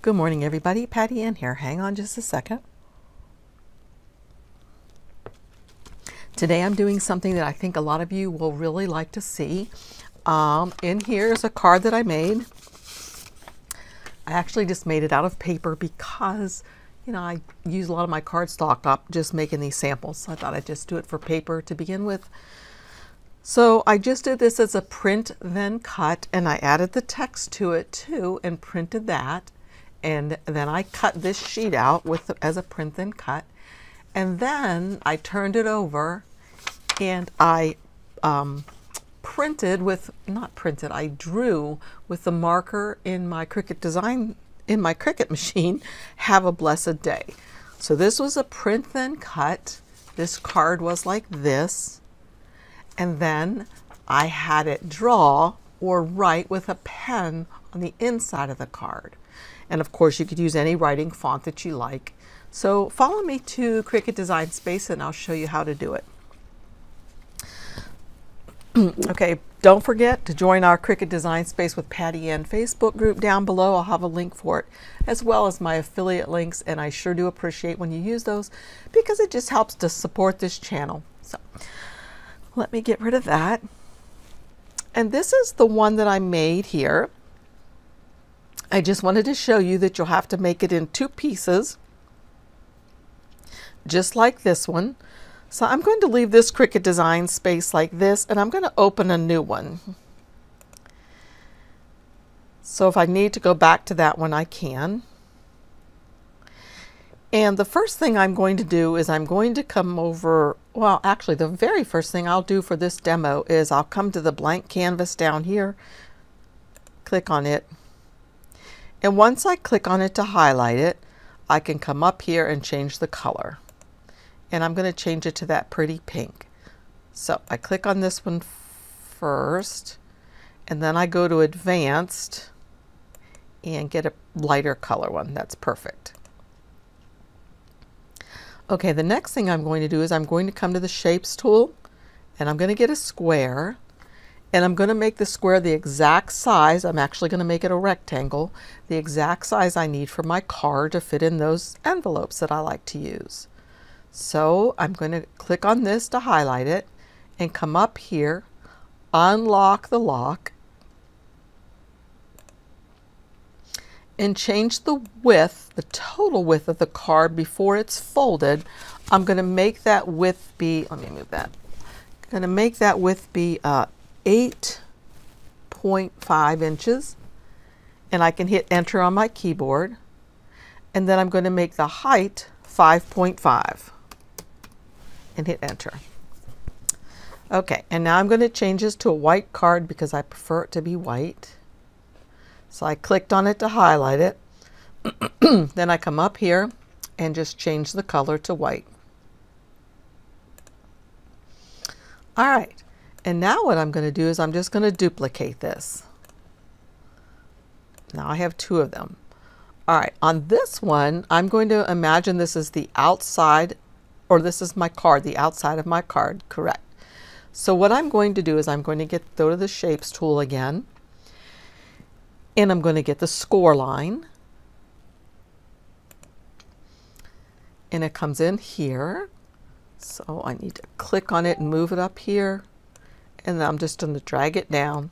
Good morning, everybody. Patty Ann here. Hang on just a second. Today I'm doing something that I think a lot of you will really like to see. In here is a card that I made. I actually just made it out of paper because, you know, I use a lot of my cardstock up just making these samples. So I thought I'd just do it for paper to begin with. So I just did this as a print then cut, and I added the text to it too and printed that. And then I cut this sheet out as a print then cut. And then I turned it over and I I drew with the marker in my Cricut machine, "Have a blessed day." So this was a print then cut. This card was like this. And then I had it draw or write with a pen on the inside of the card. And of course you could use any writing font that you like. So follow me to Cricut Design Space and I'll show you how to do it. Okay, don't forget to join our Cricut Design Space with Patty Ann Facebook group down below. I'll have a link for it, as well as my affiliate links, and I sure do appreciate when you use those because it just helps to support this channel. So let me get rid of that. And this is the one that I made here. I just wanted to show you that you'll have to make it in 2 pieces, just like this one. So I'm going to leave this Cricut Design Space like this, and I'm going to open a new one. So if I need to go back to that one, I can. And the first thing I'm going to do is I'm going to come over, well, actually the very first thing I'll do for this demo is I'll come to the blank canvas down here, click on it. And once I click on it to highlight it, I can come up here and change the color. And I'm going to change it to that pretty pink. So I click on this one first, and then I go to Advanced and get a lighter color one. That's perfect. Okay, the next thing I'm going to do is I'm going to come to the Shapes tool, and I'm going to get a square, and I'm going to make the square the exact size. I'm actually going to make it a rectangle, the exact size I need for my card to fit in those envelopes that I like to use. So I'm going to click on this to highlight it and come up here, unlock the lock, and change the width, the total width of the card before it's folded. I'm going to make that width be, let me move that. I'm going to make that width be 8.5 inches, and I can hit enter on my keyboard, and then I'm going to make the height 5.5 and hit enter. Okay, and now I'm going to change this to a white card because I prefer it to be white. So I clicked on it to highlight it. Then I come up here and just change the color to white. All right, and now what I'm going to do is I'm just going to duplicate this. Now I have 2 of them. All right, on this one, I'm going to imagine this is the outside, or this is my card, the outside of my card, correct. So what I'm going to do is I'm going to go to the Shapes tool again, and I'm going to get the score line. And it comes in here. So I need to click on it and move it up here. And then I'm just going to drag it down.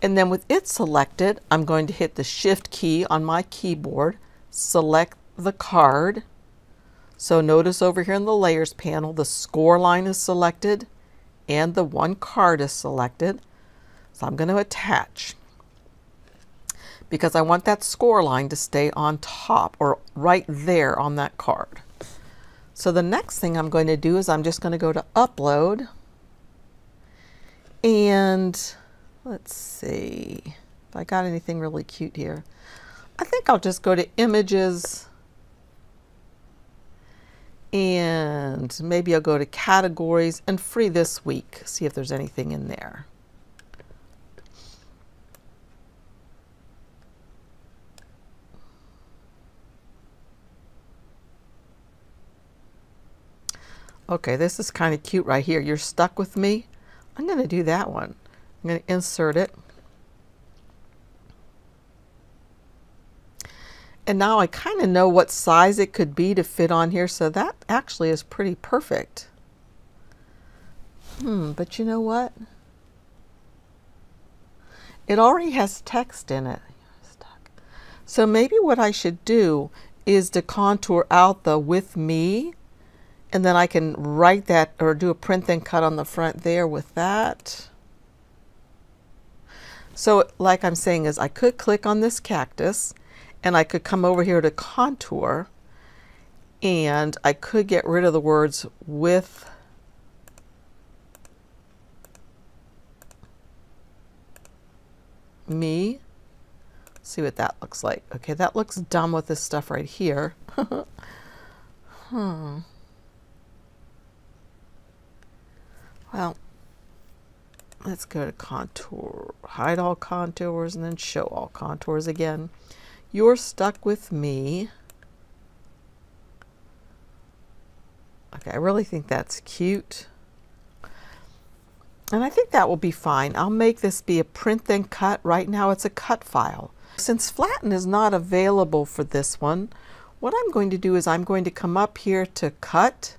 And then with it selected, I'm going to hit the Shift key on my keyboard, select the card. So notice over here in the Layers panel, the score line is selected and the one card is selected. So I'm going to attach, because I want that score line to stay on top or right there on that card. So the next thing I'm going to do is I'm just going to go to Upload, and let's see if I got anything really cute here. I think I'll just go to Images, and maybe I'll go to Categories and Free This Week, see if there's anything in there. Okay, this is kind of cute right here. You're Stuck With Me. I'm going to do that one. I'm going to insert it. And now I kind of know what size it could be to fit on here, so that actually is pretty perfect. But you know what? It already has text in it. So maybe what I should do is to contour out the with me, and then I can write that or do a print then cut on the front there with that. So like I'm saying is I could click on this cactus and I could come over here to contour, and I could get rid of the words with me. See what that looks like. Okay, that looks dumb with this stuff right here. Well, let's go to contour, hide all contours, and then show all contours again. You're stuck with me. Okay, I really think that's cute. And I think that will be fine. I'll make this be a print then cut. Right now it's a cut file. Since Flatten is not available for this one, what I'm going to do is I'm going to come up here to cut,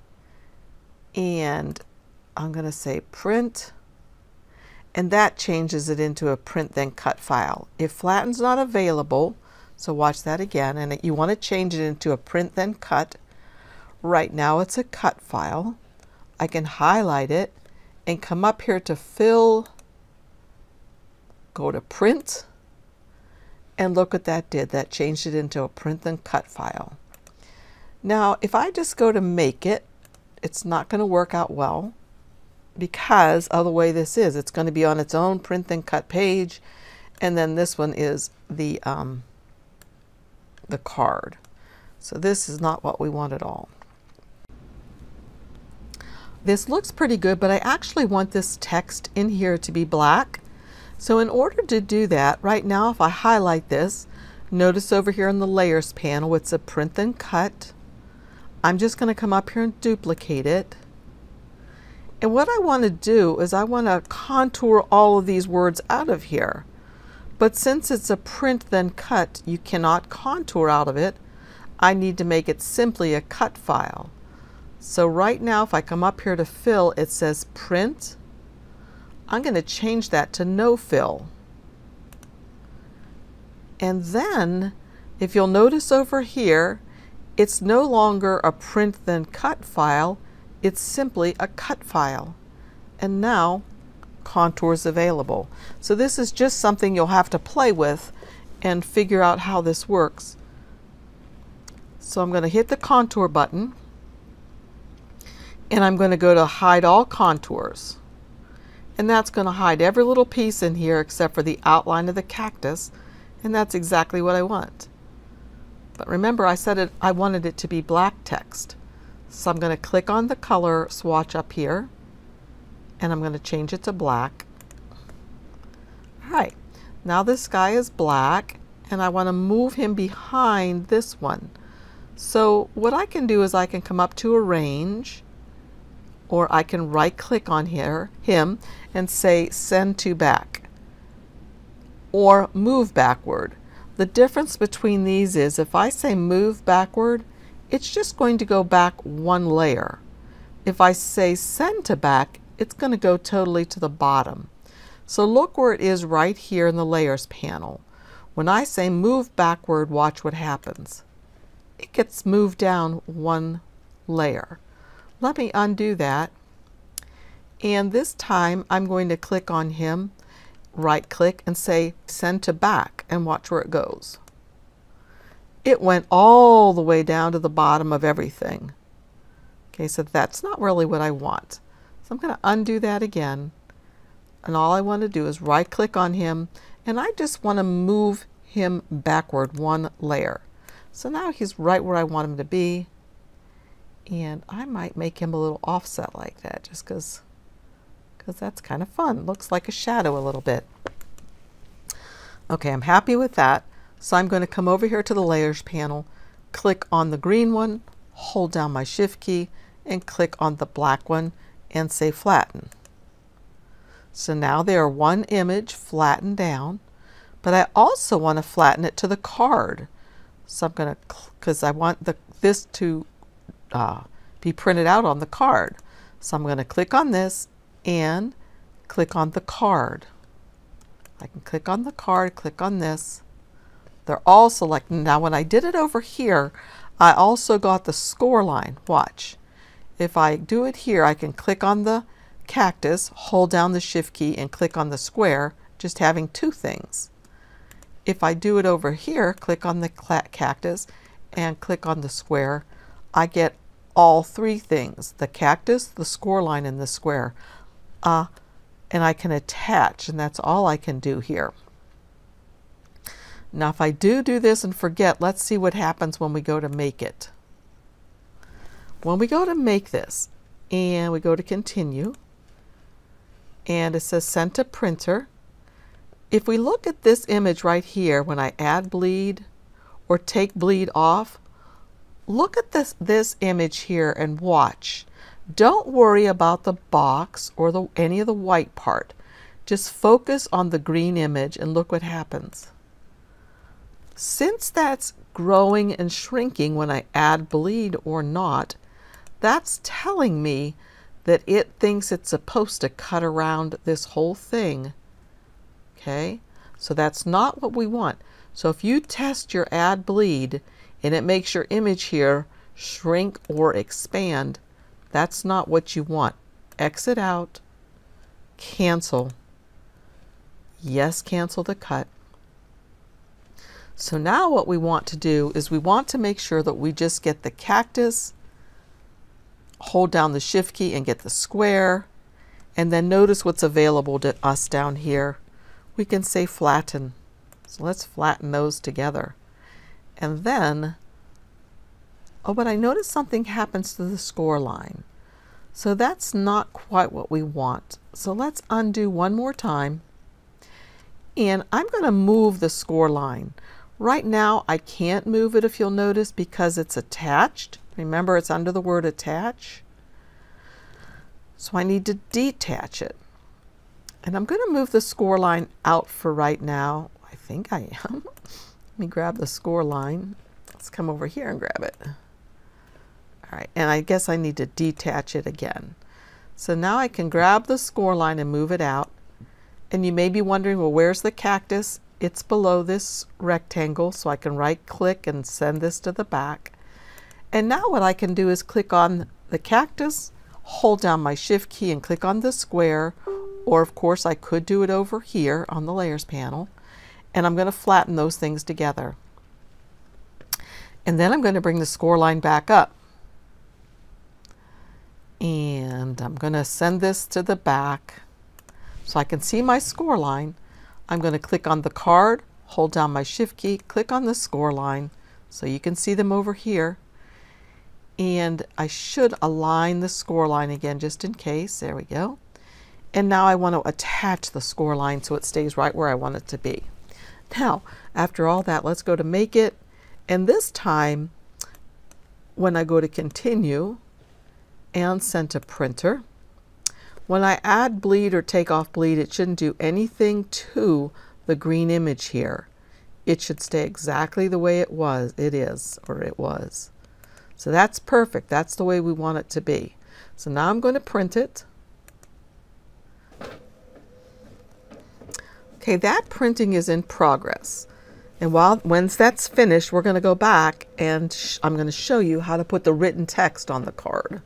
and I'm going to say print, and that changes it into a print then cut file. If Flatten's not available, so watch that again, and you want to change it into a print then cut. Right now it's a cut file. I can highlight it and come up here to fill, go to print, and look what that did. That changed it into a print then cut file. Now if I just go to make it, it's not going to work out well because of the way this is. It's going to be on its own print then cut page, and then this one is the card. So this is not what we want at all. This looks pretty good, but I actually want this text in here to be black. So in order to do that, right now if I highlight this, notice over here in the layers panel it's a print then cut. I'm just going to come up here and duplicate it. And what I want to do is I want to contour all of these words out of here. But since it's a print then cut, you cannot contour out of it. I need to make it simply a cut file. So right now if I come up here to fill, it says print. I'm going to change that to no fill. And then if you'll notice over here, it's no longer a print then cut file, it's simply a cut file. And now contours available. So this is just something you'll have to play with and figure out how this works. So I'm going to hit the contour button, and I'm going to go to hide all contours. And that's going to hide every little piece in here except for the outline of the cactus, and that's exactly what I want. But remember, I said I wanted it to be black text. So I'm going to click on the color swatch up here, and I'm going to change it to black. All right, now this guy is black, and I want to move him behind this one. So what I can do is I can come up to arrange, or I can right click on him and say send to back or move backward. The difference between these is if I say move backward, it's just going to go back one layer. If I say send to back, it's going to go totally to the bottom. So look where it is right here in the layers panel. When I say move backward, watch what happens. It gets moved down one layer. Let me undo that, and this time I'm going to click on him, right click, and say send to back, and watch where it goes. It went all the way down to the bottom of everything. Okay, so that's not really what I want. So I'm going to undo that again, and all I want to do is right click on him, and I just want to move him backward one layer. So now he's right where I want him to be. And I might make him a little offset like that just because that's kind of fun. Looks like a shadow a little bit. Okay, I'm happy with that. So I'm going to come over here to the layers panel, click on the green one, hold down my shift key, and click on the black one and say flatten. So now they are one image flattened down, but I also want to flatten it to the card. So I'm going to, because I want this to be printed out on the card. So I'm going to click on this and click on the card. I can click on the card, click on this. They're all selected. Now when I did it over here, I also got the score line. Watch. If I do it here, I can click on the cactus, hold down the shift key and click on the square, just having two things. If I do it over here, click on the cactus and click on the square, I get all three things, the cactus, the score line, and the square. And I can attach, and that's all I can do here. Now if I do this and forget, let's see what happens when we go to make it. When we go to make this, and we go to continue, and it says send to printer, if we look at this image right here, when I add bleed or take bleed off, look at this image here and watch. Don't worry about the box or any of the white part. Just focus on the green image and look what happens. Since that's growing and shrinking when I add bleed or not, that's telling me that it thinks it's supposed to cut around this whole thing. Okay, so that's not what we want. So if you test your add bleed and it makes your image here shrink or expand, that's not what you want. Exit out, cancel. Yes, cancel the cut. So now what we want to do is we want to make sure that we just get the cactus, hold down the shift key and get the square, and then notice what's available to us down here. We can say flatten. So let's flatten those together. And then, oh, but I noticed something happens to the score line. So that's not quite what we want. So let's undo one more time. And I'm going to move the score line. Right now I can't move it, if you'll notice, because it's attached. Remember, it's under the word attach. So I need to detach it. And I'm going to move the score line out for right now. I think I am. Let me grab the score line. Let's come over here and grab it. All right, and I guess I need to detach it again. So now I can grab the score line and move it out. And you may be wondering, well, where's the cactus? It's below this rectangle, so I can right click and send this to the back. And now what I can do is click on the cactus, hold down my shift key and click on the square, or of course I could do it over here on the layers panel, and I'm going to flatten those things together. And then I'm going to bring the score line back up. And I'm going to send this to the back so I can see my score line. I'm going to click on the card, hold down my shift key, click on the score line so you can see them over here. And I should align the score line again just in case. There we go. And now I want to attach the score line so it stays right where I want it to be. Now, after all that, let's go to make it. And this time, when I go to continue and send to printer, when I add bleed or take off bleed, it shouldn't do anything to the green image here. It should stay exactly the way it was. It was. So that's perfect. That's the way we want it to be. So now I'm going to print it. Okay, that printing is in progress. And once that's finished, we're going to go back and I'm going to show you how to put the written text on the card.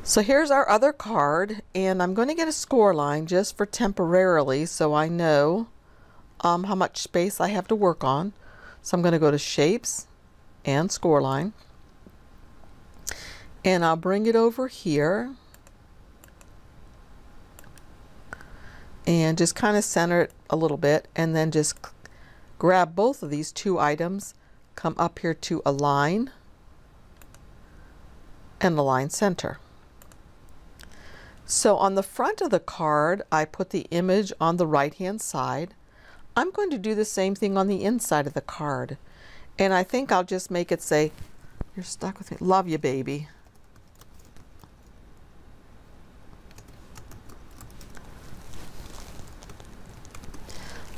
So here's our other card, and I'm going to get a score line just for temporarily so I know how much space I have to work on. So I'm going to go to Shapes and Score Line, and I'll bring it over here and just kind of center it a little bit, and then just grab both of these two items, come up here to Align and Align Center. So on the front of the card, I put the image on the right-hand side. I'm going to do the same thing on the inside of the card. And I think I'll just make it say, "You're stuck with me. Love you, baby."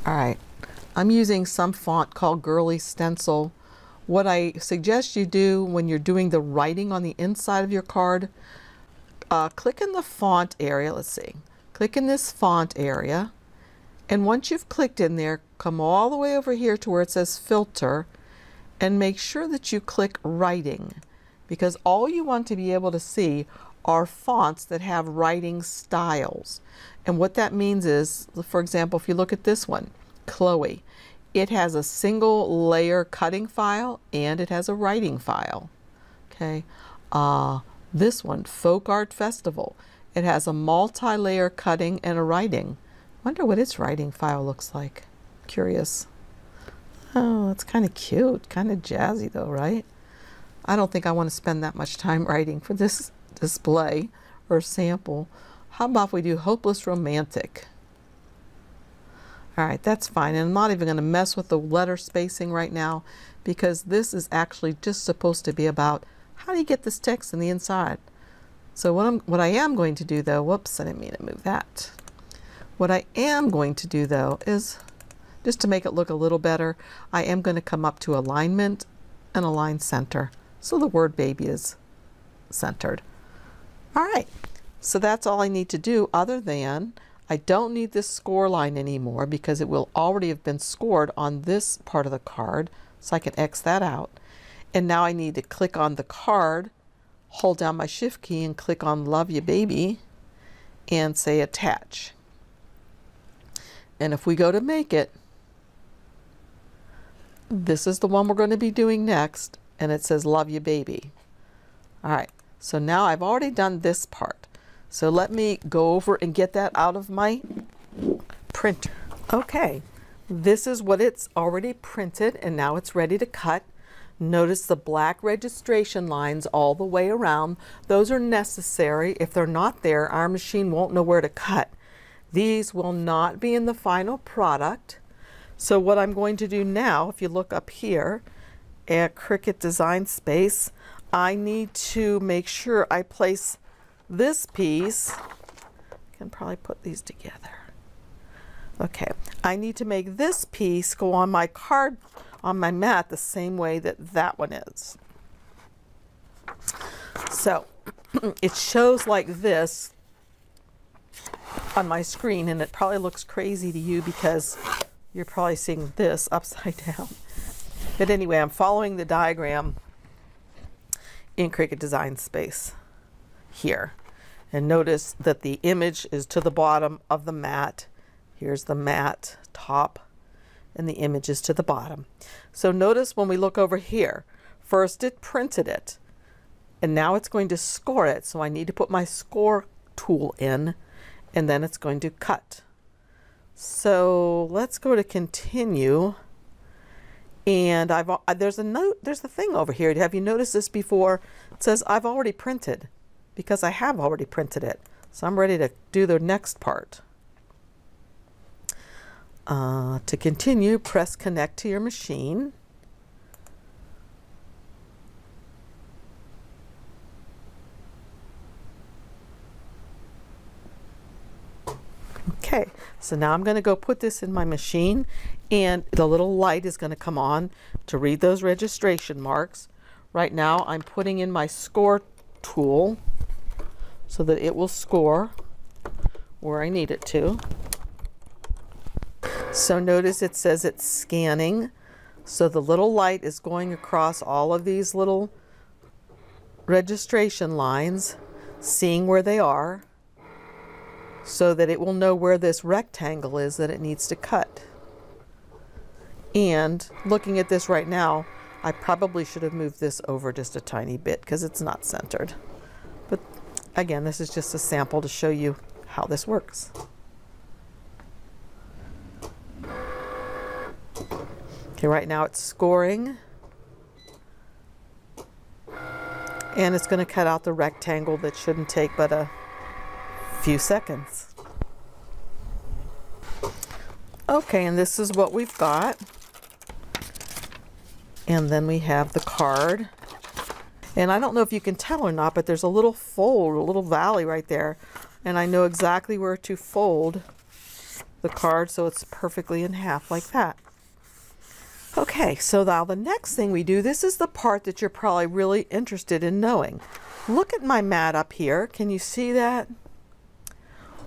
All right. I'm using some font called Girly Stencil. What I suggest you do when you're doing the writing on the inside of your card, click in the font area. Let's see. Click in this font area. And once you've clicked in there, come all the way over here to where it says Filter and make sure that you click Writing, because all you want to be able to see are fonts that have writing styles. And what that means is, for example, if you look at this one, Chloe, it has a single layer cutting file and it has a writing file. Okay. This one, Folk Art Festival, it has a multi-layer cutting and a writing. Wonder what its writing file looks like. Curious. Oh, it's kind of cute, kind of jazzy though, right? I don't think I want to spend that much time writing for this display or sample. How about if we do Hopeless Romantic? All right, that's fine. And I'm not even going to mess with the letter spacing right now, because this is actually just supposed to be about how do you get this text in the inside. So what I am going to do though, whoops, I didn't mean to move that. What I am going to do though is, just to make it look a little better, I am going to come up to Alignment and Align Center, so the word baby is centered. All right, so that's all I need to do, other than I don't need this score line anymore because it will already have been scored on this part of the card, so I can X that out. And now I need to click on the card, hold down my Shift key and click on Love You Baby and say Attach. And if we go to make it, this is the one we're going to be doing next, and it says Love You Baby. All right, so now I've already done this part. So let me go over and get that out of my printer. Okay, this is what it's already printed, and now it's ready to cut. Notice the black registration lines all the way around. Those are necessary. If they're not there, our machine won't know where to cut. These will not be in the final product. So what I'm going to do now, if you look up here at Cricut Design Space, I need to make sure I place this piece. I can probably put these together. Okay, I need to make this piece go on my card, on my mat, the same way that that one is. So it shows like this on my screen, and it probably looks crazy to you because you're probably seeing this upside down. But anyway, I'm following the diagram in Cricut Design Space here. And notice that the image is to the bottom of the mat. Here's the mat top, and the image is to the bottom. So notice when we look over here, first it printed it, and now it's going to score it. So I need to put my score tool in, and then it's going to cut. So let's go to continue. And there's a thing over here. Have you noticed this before? It says I've already printed, because I have already printed it. So I'm ready to do the next part. To continue, press connect to your machine. Okay, so now I'm going to go put this in my machine, and the little light is going to come on to read those registration marks. Right now I'm putting in my score tool so that it will score where I need it to. So notice it says it's scanning. So the little light is going across all of these little registration lines, seeing where they are, so that it will know where this rectangle is that it needs to cut. And looking at this right now, I probably should have moved this over just a tiny bit because it's not centered. But again, this is just a sample to show you how this works. Okay, right now it's scoring. And it's going to cut out the rectangle that shouldn't take but a few seconds. Okay, and this is what we've got. And then we have the card. And I don't know if you can tell or not, but there's a little fold, a little valley right there. And I know exactly where to fold the card so it's perfectly in half like that. Okay, so now the next thing we do, this is the part that you're probably really interested in knowing. Look at my mat up here. Can you see that?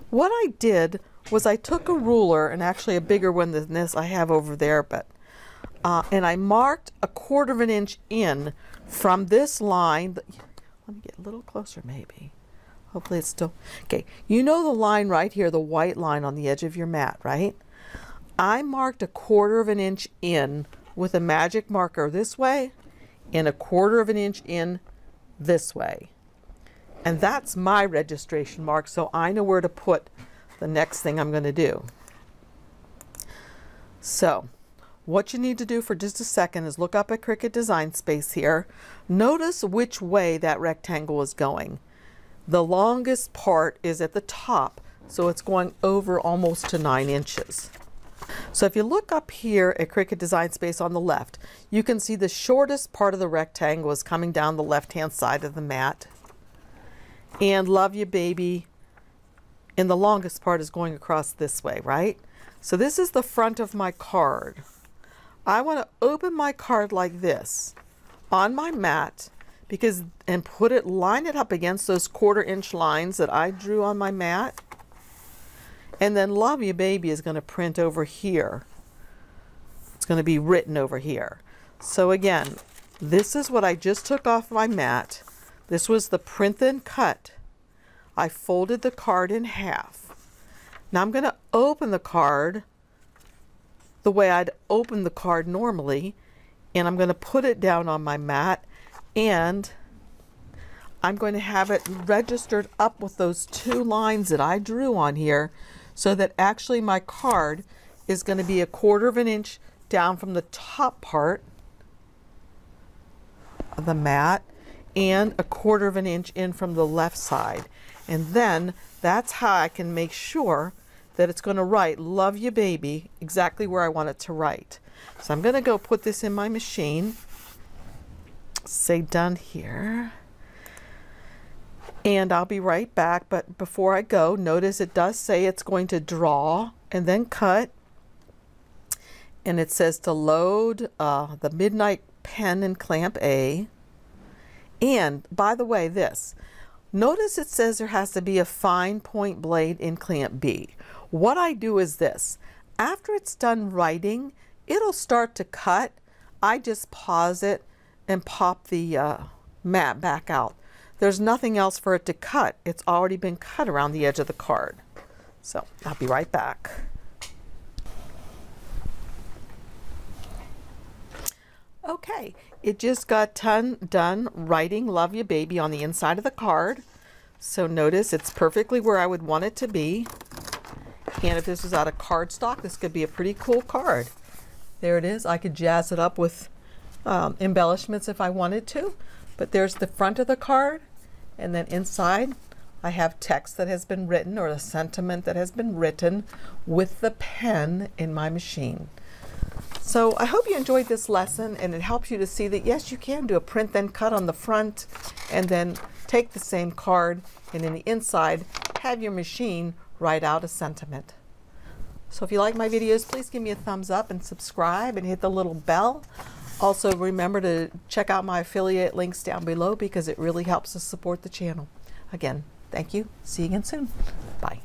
What I did was I took a ruler, and actually a bigger one than this I have over there, but and I marked 1/4 of an inch in from this line. Let me get a little closer maybe. Hopefully it's still, okay. You know the line right here, the white line on the edge of your mat, right? I marked 1/4 of an inch in with a magic marker this way and 1/4 of an inch in this way. And that's my registration mark, so I know where to put the next thing I'm going to do. So what you need to do for just a second is look up at Cricut Design Space here. Notice which way that rectangle is going. The longest part is at the top, so it's going over almost to 9 inches. So if you look up here at Cricut Design Space on the left, you can see the shortest part of the rectangle is coming down the left-hand side of the mat. And Love You Baby, and the longest part is going across this way, right? So this is the front of my card. I want to open my card like this on my mat, because, and put it, line it up against those 1/4 inch lines that I drew on my mat. And then Love You Baby is going to print over here. It's going to be written over here. So again, this is what I just took off my mat. This was the print then cut. I folded the card in half. Now I'm going to open the card the way I'd open the card normally, and I'm going to put it down on my mat, and I'm going to have it registered up with those 2 lines that I drew on here, so that actually my card is going to be 1/4 of an inch down from the top part of the mat and 1/4 of an inch in from the left side. And then that's how I can make sure that it's going to write Love You Baby exactly where I want it to write. So I'm going to go put this in my machine. Say done here. And I'll be right back, but before I go, notice it does say it's going to draw and then cut. And it says to load the Midnight Pen and Clamp A. And by the way, this, notice it says there has to be a fine point blade in Clamp B. What I do is this, after it's done writing, it'll start to cut. I just pause it and pop the mat back out. There's nothing else for it to cut. It's already been cut around the edge of the card. So I'll be right back. Okay, it just got done writing Love You Baby on the inside of the card. So notice it's perfectly where I would want it to be. And if this was out of cardstock, this could be a pretty cool card. There it is. I could jazz it up with embellishments if I wanted to. But there's the front of the card, and then inside I have text that has been written, or a sentiment that has been written with the pen in my machine. So I hope you enjoyed this lesson, and it helps you to see that yes, you can do a print then cut on the front, and then take the same card, and in the inside have your machine write out a sentiment. So if you like my videos, please give me a thumbs up and subscribe and hit the little bell. Also remember to check out my affiliate links down below, because it really helps us support the channel. Again, thank you. See you again soon. Bye.